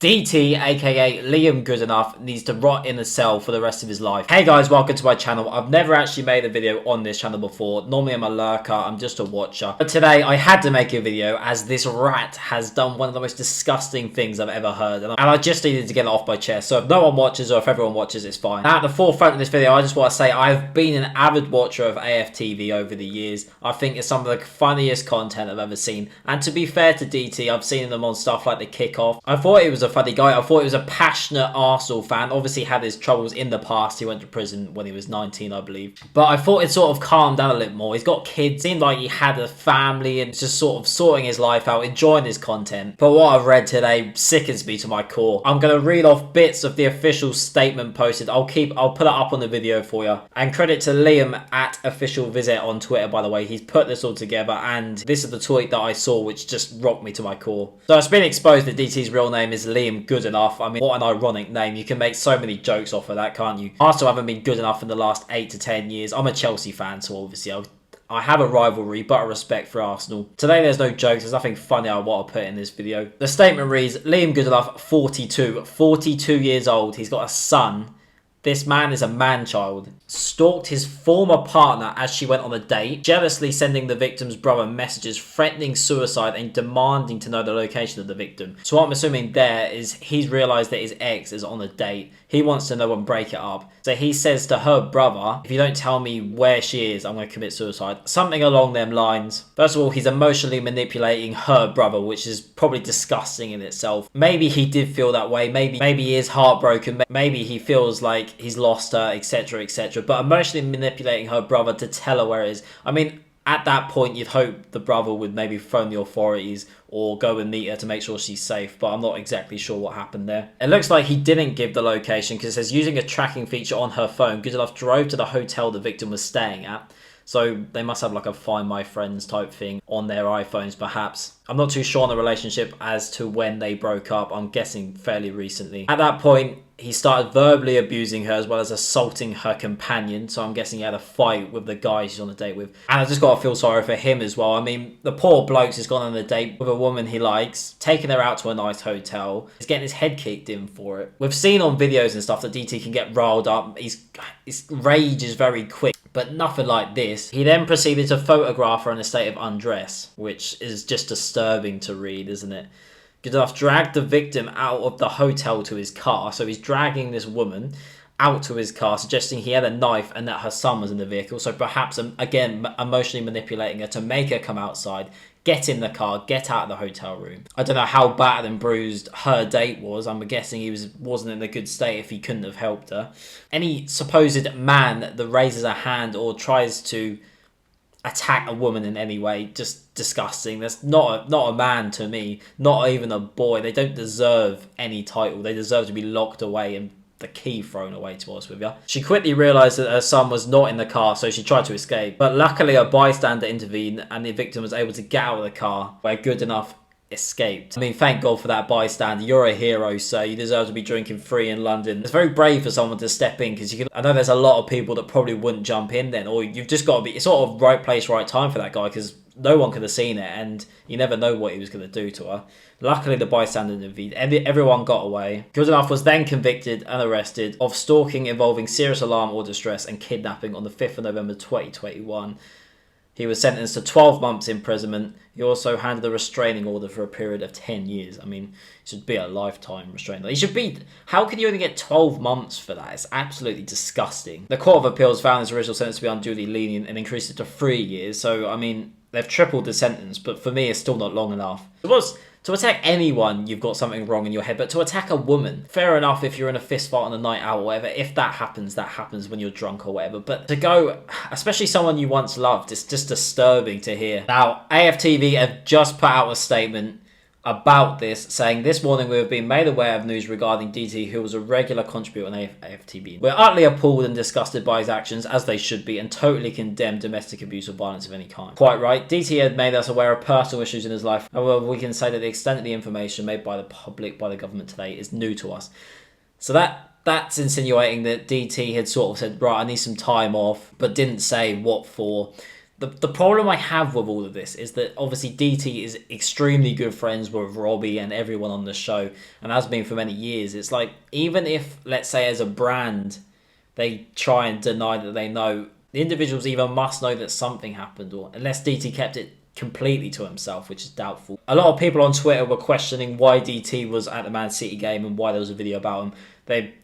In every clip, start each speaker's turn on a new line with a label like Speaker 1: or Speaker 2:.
Speaker 1: DT, aka Liam Goodenough, needs to rot in a cell for the rest of his life. Hey guys, welcome to my channel. I've never actually made a video on this channel before. Normally I'm a lurker, I'm just a watcher. But today I had to make a video as this rat has done one of the most disgusting things I've ever heard. And I just needed to get it off my chest. So if no one watches or if everyone watches, it's fine. Now at the forefront of this video, I just want to say I've been an avid watcher of AFTV over the years. I think it's some of the funniest content I've ever seen. And to be fair to DT, I've seen them on stuff like the Kickoff. I thought it was a funny guy. I thought he was a passionate Arsenal fan. Obviously had his troubles in the past. He went to prison when he was 19, I believe. But I thought it sort of calmed down a little more. He's got kids. Seemed like he had a family and just sort of sorting his life out, enjoying his content. But what I've read today sickens me to my core. I'm going to read off bits of the official statement posted. I'll put it up on the video for you. And credit to Liam at Official Visit on Twitter, by the way. He's put this all together. And this is the tweet that I saw, which just rocked me to my core. So it's been exposed that DT's real name is Liam Goodenough. I mean, what an ironic name. You can make so many jokes off of that, can't you? Arsenal haven't been good enough in the last 8 to 10 years. I'm a Chelsea fan, so obviously I have a rivalry, but a respect for Arsenal. Today there's no jokes, there's nothing funny I want to put in this video. The statement reads, Liam Goodenough, 42 years old. He's got a son. This man is a man-child. Stalked his former partner as she went on a date, jealously sending the victim's brother messages threatening suicide and demanding to know the location of the victim. So what I'm assuming there is he's realised that his ex is on a date. He wants to know and break it up. So he says to her brother, if you don't tell me where she is, I'm going to commit suicide. Something along them lines. First of all, he's emotionally manipulating her brother, which is probably disgusting in itself. Maybe he did feel that way. Maybe he is heartbroken. Maybe he feels like he's lost her, etc, etc. But emotionally manipulating her brother to tell her where it is. I mean, at that point, you'd hope the brother would maybe phone the authorities or go and meet her to make sure she's safe, but I'm not exactly sure what happened there. It looks like he didn't give the location because it says using a tracking feature on her phone, Goodenough drove to the hotel the victim was staying at. So they must have like a Find My Friends type thing on their iPhones, perhaps. I'm not too sure on the relationship as to when they broke up. I'm guessing fairly recently. At that point, he started verbally abusing her as well as assaulting her companion. So I'm guessing he had a fight with the guy she's on a date with. And I just got to feel sorry for him as well. I mean, the poor bloke's just gone on a date with a woman he likes, taking her out to a nice hotel. He's getting his head kicked in for it. We've seen on videos and stuff that DT can get riled up. His rage is very quick. But nothing like this. He then proceeded to photograph her in a state of undress, which is just disturbing to read, isn't it? Goodenough dragged the victim out of the hotel to his car. So he's dragging this woman out to his car, suggesting he had a knife and that her son was in the vehicle. So perhaps, again, emotionally manipulating her to make her come outside, get in the car, get out of the hotel room. I don't know how battered and bruised her date was. I'm guessing he wasn't in a good state if he couldn't have helped her. Any supposed man that raises a hand or tries to attack a woman in any way, just disgusting. That's not a man to me, not even a boy. They don't deserve any title. They deserve to be locked away and the key thrown away, to be honest with you. She quickly realised that her son was not in the car, so she tried to escape. But luckily a bystander intervened and the victim was able to get out of the car, where Goodenough escaped. I mean, thank God for that bystander. You're a hero, sir. You deserve to be drinking free in London. It's very brave for someone to step in because I know there's a lot of people that probably wouldn't jump in then, or you've just got to be sort of right place, right time for that guy because no one could have seen it and you never know what he was going to do to her. Luckily, the bystander intervened. Everyone got away. Goodenough was then convicted and arrested of stalking involving serious alarm or distress and kidnapping on the 5th of November 2021. He was sentenced to 12 months imprisonment. He also handed a restraining order for a period of 10 years. I mean, it should be a lifetime restraining order. He should be... How can you only get 12 months for that? It's absolutely disgusting. The Court of Appeals found his original sentence to be unduly lenient and increased it to 3 years. So, I mean, they've tripled the sentence, but for me, it's still not long enough. To attack anyone, you've got something wrong in your head. But to attack a woman, fair enough if you're in a fist fight on a night out or whatever. If that happens when you're drunk or whatever. But to go, especially someone you once loved, it's just disturbing to hear. Now, AFTV have just put out a statement about this, saying this morning we have been made aware of news regarding DT, who was a regular contributor on AFTV. We're utterly appalled and disgusted by his actions, as they should be, and totally condemn domestic abuse or violence of any kind. Quite right, DT had made us aware of personal issues in his life. However, we can say that the extent of the information made by the public, by the government today, is new to us. So that's insinuating that DT had sort of said, right, I need some time off, but didn't say what for. The problem I have with all of this is that obviously DT is extremely good friends with Robbie and everyone on the show, and has been for many years. It's like, even if, let's say, as a brand, they try and deny that they know, the individuals either must know that something happened, or unless DT kept it completely to himself, which is doubtful. A lot of people on Twitter were questioning why DT was at the Man City game and why there was a video about him.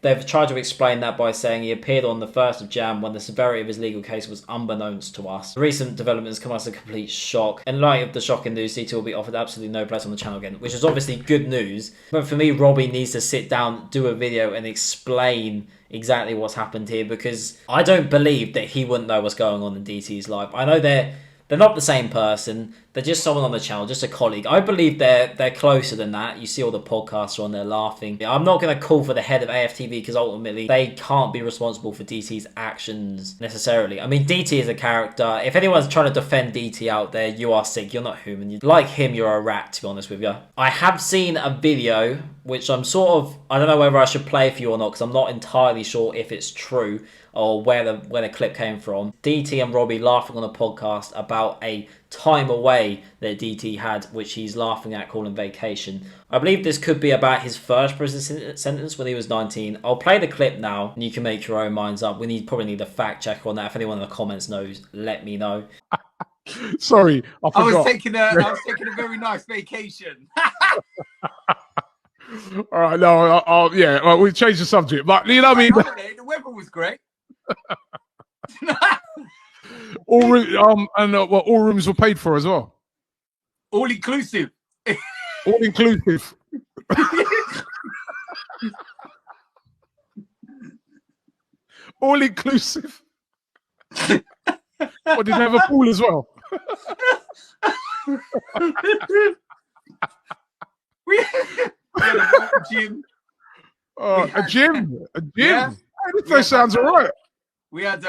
Speaker 1: They've tried to explain that by saying he appeared on the 1st of Jan when the severity of his legal case was unbeknownst to us. The recent developments come as a complete shock. In light of the shocking news, DT will be offered absolutely no place on the channel again, which is obviously good news. But for me, Robbie needs to sit down, do a video and explain exactly what's happened here, because I don't believe that he wouldn't know what's going on in DT's life. I know they're not the same person. They're just someone on the channel, just a colleague. I believe they're closer than that. You see all the podcasts on there laughing. I'm not going to call for the head of AFTV because ultimately they can't be responsible for DT's actions necessarily. I mean, DT is a character. If anyone's trying to defend DT out there, you are sick. You're not human. Like him, you're a rat, to be honest with you. I have seen a video, which I'm sort of, I don't know whether I should play for you or not, because I'm not entirely sure if it's true or where the clip came from. DT and Robbie laughing on a podcast about a time away that DT had, which he's laughing at, calling vacation. I believe this could be about his first prison sentence when he was 19. I'll play the clip now and you can make your own minds up. We probably need a fact checker on that. If anyone in the comments knows, let me know.
Speaker 2: Sorry, I forgot.
Speaker 3: I was taking a very nice vacation.
Speaker 2: All right, no, yeah, well, we changed the subject, but you know what I mean.
Speaker 3: The weather was great.
Speaker 2: All rooms were paid for as well.
Speaker 3: All inclusive.
Speaker 2: All inclusive. All inclusive. What, did they have a pool as well?
Speaker 3: We had a gym.
Speaker 2: A gym.
Speaker 3: Yeah.
Speaker 2: Hey, this sounds all right.
Speaker 3: We had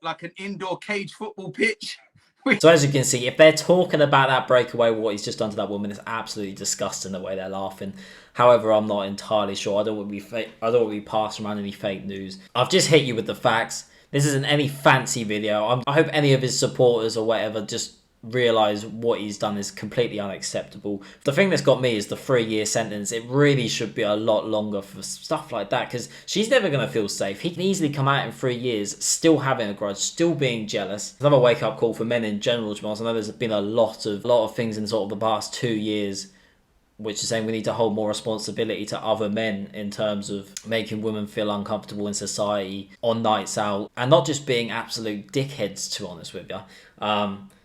Speaker 3: like an indoor cage football pitch.
Speaker 1: So as you can see, if they're talking about that breakaway, what he's just done to that woman, is absolutely disgusting the way they're laughing. However, I'm not entirely sure. I don't want to be passing around any fake news. I've just hit you with the facts. This isn't any fancy video. I hope any of his supporters or whatever just realise what he's done is completely unacceptable. The thing that's got me is the 3-year sentence. It really should be a lot longer for stuff like that, because she's never going to feel safe. He can easily come out in 3 years still having a grudge, still being jealous. Another wake-up call for men in general, to be honest. I know there's been a lot of things in sort of the past 2 years which is saying we need to hold more responsibility to other men in terms of making women feel uncomfortable in society on nights out, and not just being absolute dickheads, to be honest with you.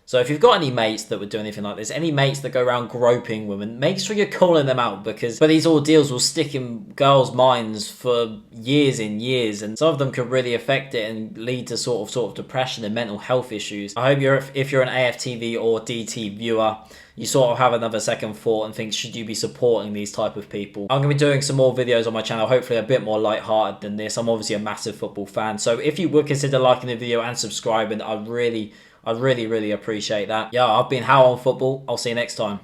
Speaker 1: So if you've got any mates that would do anything like this, any mates that go around groping women, make sure you're calling them out, because these ordeals will stick in girls' minds for years and years, and some of them could really affect it and lead to sort of depression and mental health issues. I hope if you're an AFTV or DT viewer, you sort of have another second thought and think, should you be supporting these type of people? I'm going to be doing some more videos on my channel, hopefully a bit more light-hearted than this. I'm obviously a massive football fan, so if you would consider liking the video and subscribing, I'd really appreciate that. Yeah, I've been How on Football. I'll see you next time.